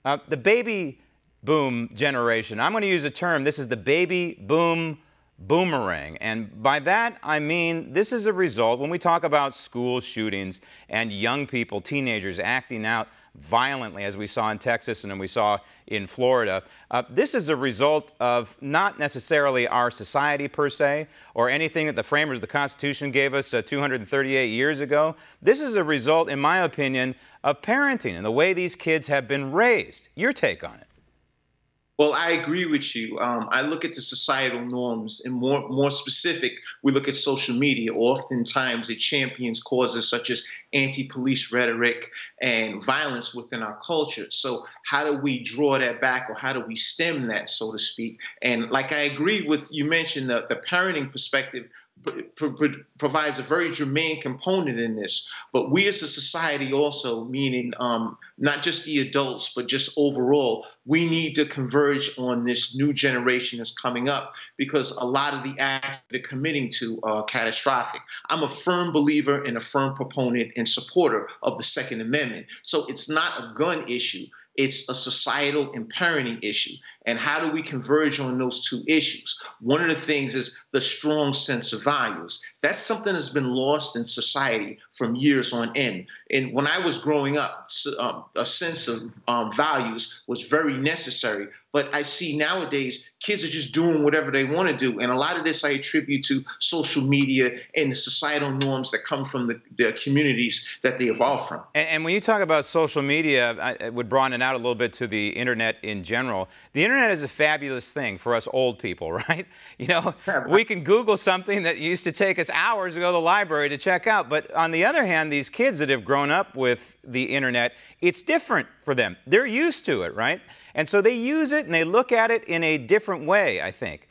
The baby boom generation, I'm going to use a term, this is the baby boom boomerang. And by that, I mean this is a result, when we talk about school shootings and young people, teenagers acting out violently, as we saw in Texas and then we saw in Florida, this is a result of not necessarily our society per se, or anything that the framers of the Constitution gave us 238 years ago. This is a result, in my opinion, of parenting and the way these kids have been raised. Your take on it? Well, I agree with you. I look at the societal norms, and more specific, we look at social media. Oftentimes, it champions causes such as anti-police rhetoric and violence within our culture. So how do we draw that back, or how do we stem that, so to speak? And like I agree with you mentioned, the parenting perspective provides a very germane component in this. But we as a society also, meaning not just the adults, but just overall, we need to converge on this new generation that's coming up, because a lot of the acts they're committing to are catastrophic. I'm a firm believer and a firm proponent and supporter of the Second Amendment. So it's not a gun issue. It's a societal and parenting issue. And how do we converge on those two issues? One of the things is the strong sense of values. That's something that's been lost in society from years on end. And when I was growing up, a sense of values was very necessary. But I see nowadays kids are just doing whatever they want to do. And a lot of this I attribute to social media and the societal norms that come from the communities that they evolve from. And when you talk about social media, I would broaden it out a little bit to the internet in general. The internet is a fabulous thing for us old people, right? You know, we can Google something that used to take us hours to go to the library to check out. But on the other hand, these kids that have grown up with the internet, it's different for them. They're used to it, right? And so they use it and they look at it in a different way, I think.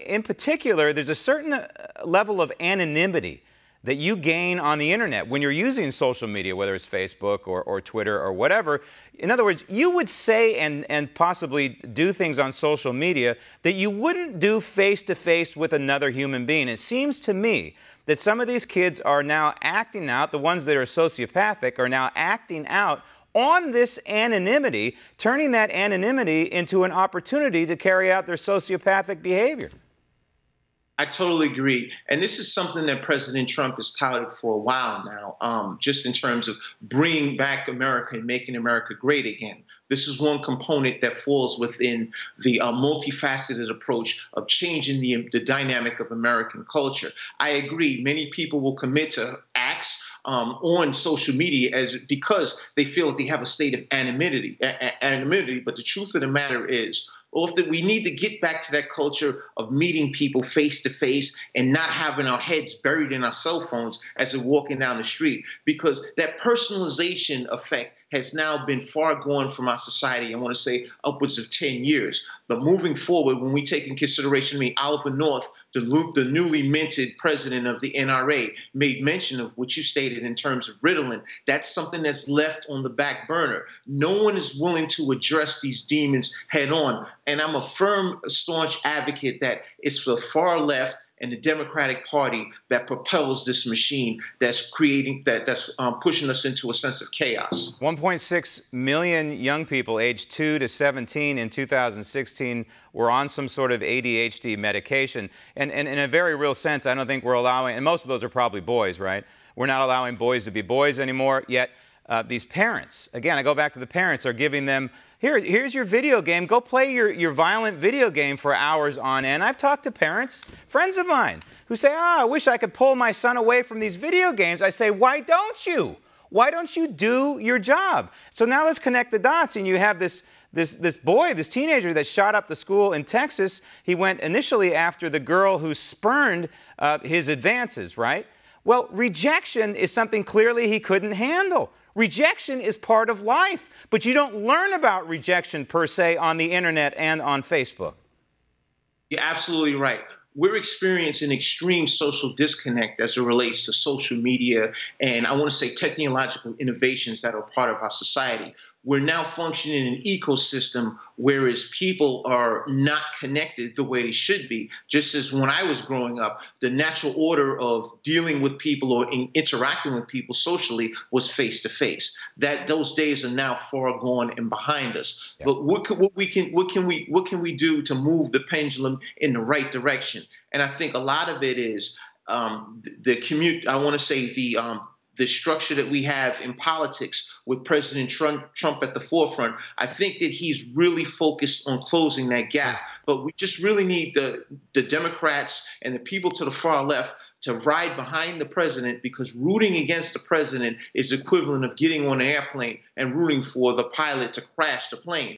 In particular, there's a certain level of anonymity that you gain on the internet when you're using social media, whether it's Facebook or Twitter or whatever. In other words, you would say and possibly do things on social media that you wouldn't do face-to-face with another human being. It seems to me that some of these kids are now acting out, the ones that are sociopathic are now acting out on this anonymity, turning that anonymity into an opportunity to carry out their sociopathic behavior. I totally agree. And this is something that President Trump has touted for a while now, just in terms of bringing back America and making America great again. This is one component that falls within the multifaceted approach of changing the dynamic of American culture. I agree. Many people will commit to acts on social media because they feel that they have a state of anonymity. But the truth of the matter is, often we need to get back to that culture of meeting people face to face and not having our heads buried in our cell phones as we're walking down the street, because that personalization effect has now been far gone from our society. I want to say upwards of 10 years. But moving forward, when we take in consideration, Oliver North, the newly minted president of the NRA, made mention of what you stated in terms of Ritalin. That's something that's left on the back burner. No one is willing to address these demons head on. And I'm a firm, staunch advocate that it's the far left and the Democratic Party that propels this machine that's pushing us into a sense of chaos. 1.6 million young people aged 2 to 17 in 2016 were on some sort of ADHD medication. And in a very real sense, I don't think we're allowing, and most of those are probably boys, right? We're not allowing boys to be boys anymore, yet these parents, again, I go back to the parents, are giving them, here's your video game. Go play your violent video game for hours on end. I've talked to parents, friends of mine, who say, I wish I could pull my son away from these video games. I say, why don't you? Why don't you do your job? So now let's connect the dots, and you have this boy, this teenager that shot up the school in Texas. He went initially after the girl who spurned his advances, right? Well, rejection is something clearly he couldn't handle. Rejection is part of life, but you don't learn about rejection per se on the internet and on Facebook. You're absolutely right. We're experiencing extreme social disconnect as it relates to social media and I want to say technological innovations that are part of our society. we're now functioning in an ecosystem, whereas people are not connected the way they should be. Just as when I was growing up, the natural order of dealing with people or interacting with people socially was face to face. That those days are now far gone and behind us. Yeah. But what can we do to move the pendulum in the right direction? And I think a lot of it is the commute. I want to say the structure that we have in politics with President Trump at the forefront. I think that he's really focused on closing that gap. But we just really need the Democrats and the people to the far left to ride behind the president, because rooting against the president is equivalent of getting on an airplane and rooting for the pilot to crash the plane.